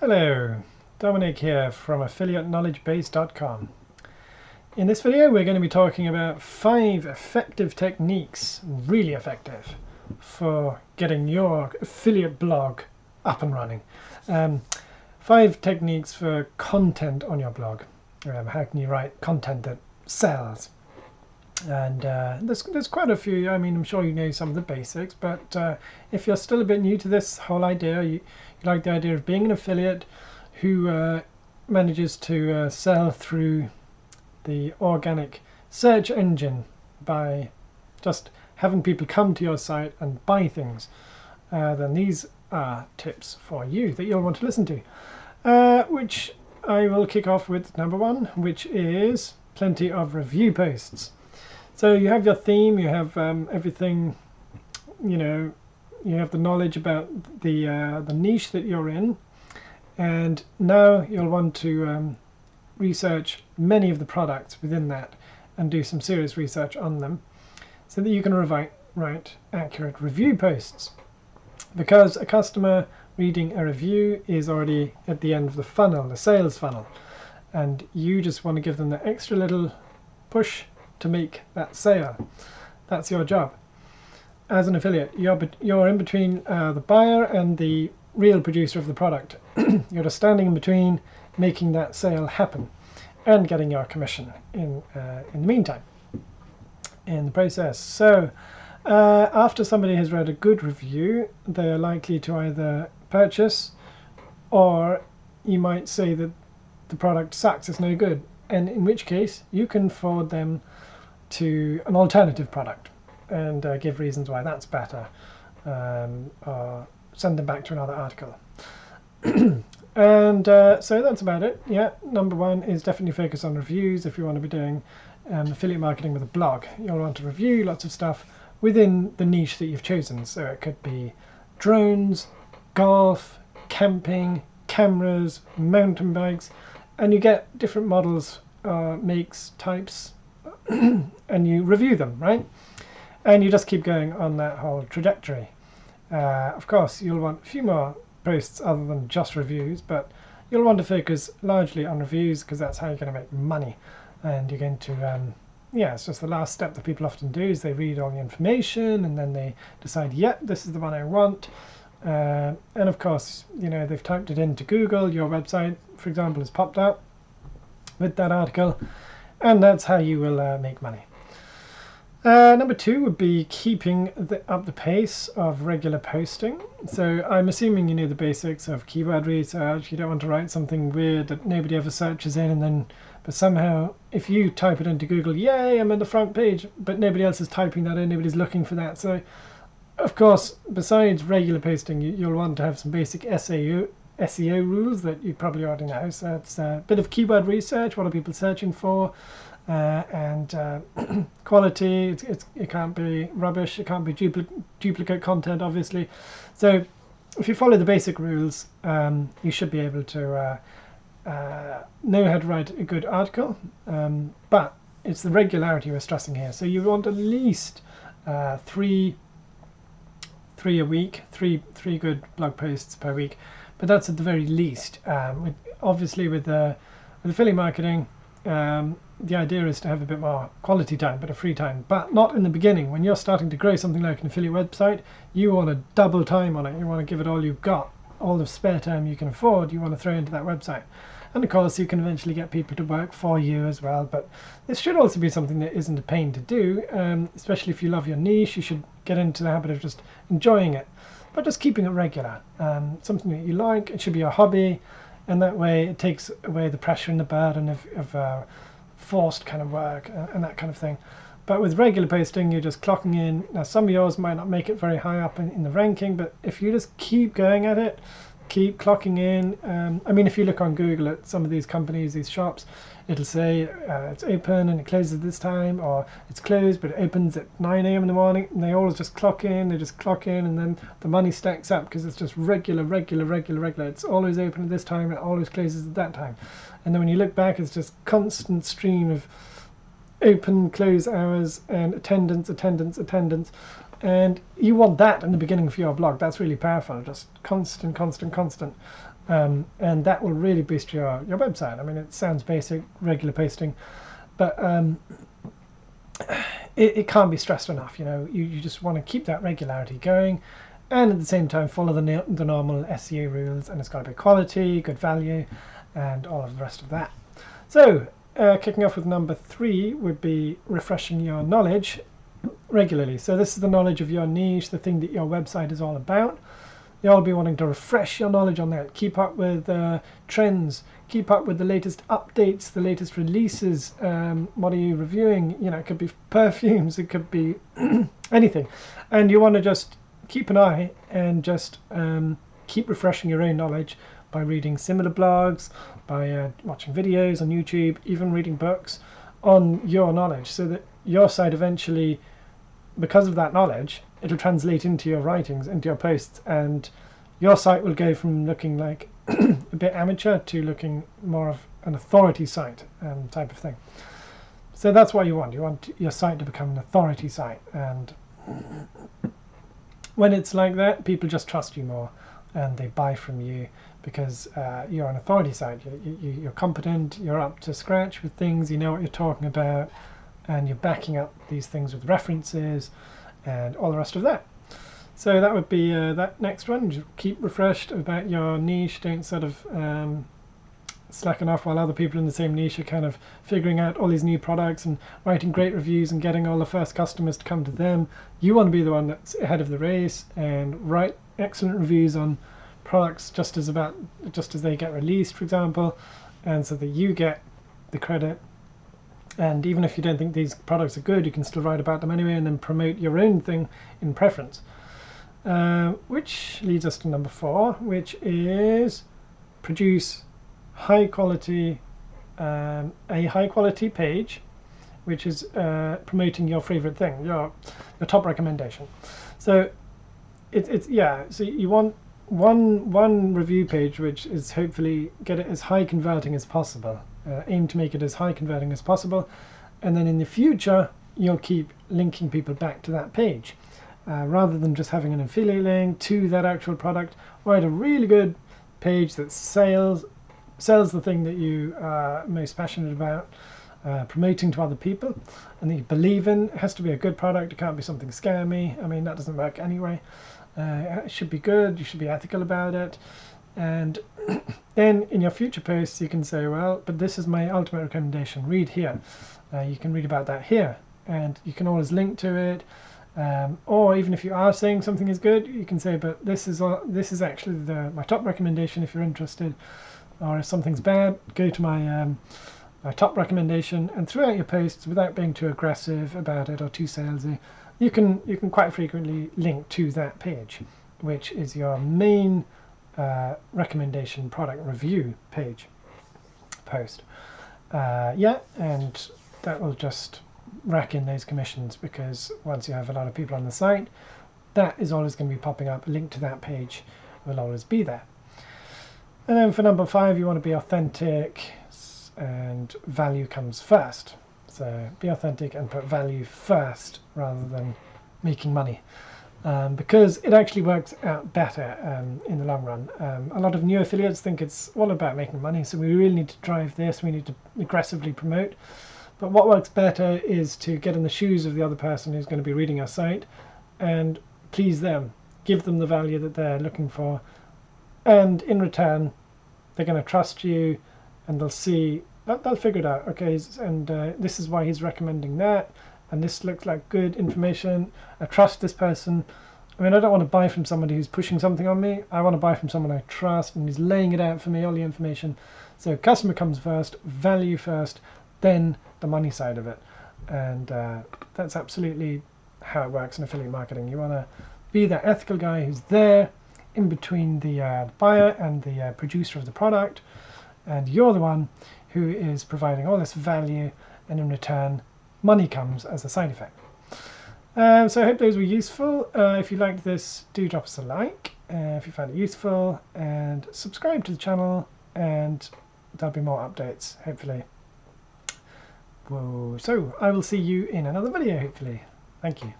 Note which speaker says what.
Speaker 1: Hello, Dominic here from AffiliateKnowledgeBase.com. In this video we're going to be talking about 5 effective techniques, really effective, for getting your affiliate blog up and running. 5 techniques for content on your blog. How can you write content that sells? And there's quite a few. I mean, I'm sure you know some of the basics, but if you're still a bit new to this whole idea, you like the idea of being an affiliate who manages to sell through the organic search engine by just having people come to your site and buy things, then these are tips for you that you'll want to listen to, which I will kick off with number 1, which is plenty of review posts. So you have your theme, you have everything, you have the knowledge about the niche that you're in, and now you'll want to research many of the products within that and do some serious research on them so that you can write accurate review posts. Because a customer reading a review is already at the end of the funnel, the sales funnel, and you just want to give them the extra little push to make that sale. That's your job. As an affiliate, you're in between the buyer and the real producer of the product. You're just standing in between, making that sale happen and getting your commission in the meantime, in the process. So after somebody has read a good review, they're likely to either purchase, or you might say that the product sucks, it's no good, and in which case you can forward them to an alternative product and give reasons why that's better, or send them back to another article. And so that's about it. Yeah, number 1 is definitely focus on reviews. If you want to be doing affiliate marketing with a blog, you'll want to review lots of stuff within the niche that you've chosen. So it could be drones, golf, camping, cameras, mountain bikes, and you get different models, makes, types, and you review them, right? And you just keep going on that whole trajectory. Of course, you'll want a few more posts other than just reviews, but you'll want to focus largely on reviews because that's how you're going to make money. And you're going to, it's just the last step that people often do is they read all the information and then they decide, yeah, this is the one I want. And of course, they've typed it into Google. Your website, for example, has popped up with that article. And that's how you will make money. Number 2 would be keeping up the pace of regular posting. So I'm assuming you know the basics of keyword research. You don't want to write something weird that nobody ever searches in, but somehow if you type it into Google, yay, I'm on the front page, but nobody else is typing that in, nobody's looking for that. So of course, besides regular posting, you'll want to have some basic SEO rules that you probably already know. So it's a bit of keyword research. What are people searching for? And quality. It can't be rubbish. It can't be duplicate content, obviously. So if you follow the basic rules, you should be able to know how to write a good article. But it's the regularity we're stressing here. So you want at least 3 a week, three good blog posts per week. But that's at the very least. Obviously, with affiliate marketing, the idea is to have a bit more quality time, bit of free time, but not in the beginning. When you're starting to grow something like an affiliate website, you want to double time on it. You want to give it all you've got, all the spare time you can afford. You want to throw into that website, and of course, you can eventually get people to work for you as well. But this should also be something that isn't a pain to do, especially if you love your niche. You should get into the habit of just enjoying it, but just keeping it regular, something that you like. It should be a hobby, and that way it takes away the pressure and the burden of forced kind of work and that kind of thing. But with regular posting, you're just clocking in. Now, some of yours might not make it very high up in the ranking, but if you just keep going at it, keep clocking in. I mean, if you look on Google at some of these companies, these shops, it'll say it's open and it closes at this time, or it's closed but it opens at 9 a.m. in the morning, and they always just clock in, and then the money stacks up because it's just regular. It's always open at this time, it always closes at that time. And then when you look back, it's just constant stream of open, close hours and attendance. And you want that in the beginning for your blog. That's really powerful, just constant, constant, constant. And that will really boost your website. I mean, it sounds basic, regular posting, but it can't be stressed enough. You know, you just want to keep that regularity going, and at the same time follow the normal SEO rules, and it's got to be quality, good value, and all of the rest of that. So kicking off with number 3 would be refreshing your knowledge regularly. So this is the knowledge of your niche, the thing that your website is all about. You'll be wanting to refresh your knowledge on that, keep up with trends, keep up with the latest updates, the latest releases. What are you reviewing? You know, it could be perfumes, it could be anything. And you want to just keep an eye and just keep refreshing your own knowledge by reading similar blogs, by watching videos on YouTube, even reading books on your knowledge, so that your site eventually, because of that knowledge, it'll translate into your writings, into your posts, and your site will go from looking like a bit amateur to looking more of an authority site type of thing. So that's what you want. You want your site to become an authority site, and when it's like that, people just trust you more and they buy from you because you're an authority site. You're competent, you're up to scratch with things, you know what you're talking about, and you're backing up these things with references and all the rest of that. So that would be that next one. Just keep refreshed about your niche. Don't sort of slacken off while other people in the same niche are kind of figuring out all these new products and writing great reviews and getting all the first customers to come to them. You want to be the one that's ahead of the race and write excellent reviews on products just as they get released, for example, and so that you get the credit. And even if you don't think these products are good, you can still write about them anyway and then promote your own thing in preference. Which leads us to number 4, which is produce high quality, a high quality page, which is promoting your favorite thing, your top recommendation. So so you want one review page which is hopefully get it as high converting as possible. Aim to make it as high converting as possible, and then in the future you'll keep linking people back to that page rather than just having an affiliate link to that actual product. Write a really good page that sells the thing that you are most passionate about, promoting to other people and that you believe in. It has to be a good product, it can't be something scammy. I mean, that doesn't work anyway. It should be good, you should be ethical about it. And then in your future posts you can say, well, but this is my ultimate recommendation, read here. You can read about that here, and you can always link to it. Or even if you are saying something is good, you can say, but this is actually my top recommendation if you're interested. Or if something's bad, go to my top recommendation. And throughout your posts, without being too aggressive about it or too salesy, you can quite frequently link to that page, which is your main recommendation product review page post. And that will just rack in those commissions, because once you have a lot of people on the site, that is always going to be popping up. A link to that page will always be there. And then for number 5, you want to be authentic, and value comes first. So be authentic and put value first rather than making money. Because it actually works out better in the long run. A lot of new affiliates think it's all about making money, so we really need to drive this, we need to aggressively promote. But what works better is to get in the shoes of the other person who's going to be reading your site and please them, give them the value that they're looking for, and in return they're going to trust you, and they'll see, they'll figure it out. Okay, and this is why he's recommending that, and this looks like good information. I trust this person. I mean, I don't want to buy from somebody who's pushing something on me. I want to buy from someone I trust and he's laying it out for me, all the information. So customer comes first, value first, then the money side of it. And that's absolutely how it works in affiliate marketing. You want to be that ethical guy who's there in between the buyer and the producer of the product, and you're the one who is providing all this value, and in return money comes as a side effect. So I hope those were useful. If you liked this, do drop us a like if you found it useful, and subscribe to the channel, and there'll be more updates, hopefully. Whoa. So I will see you in another video, hopefully. Thank you.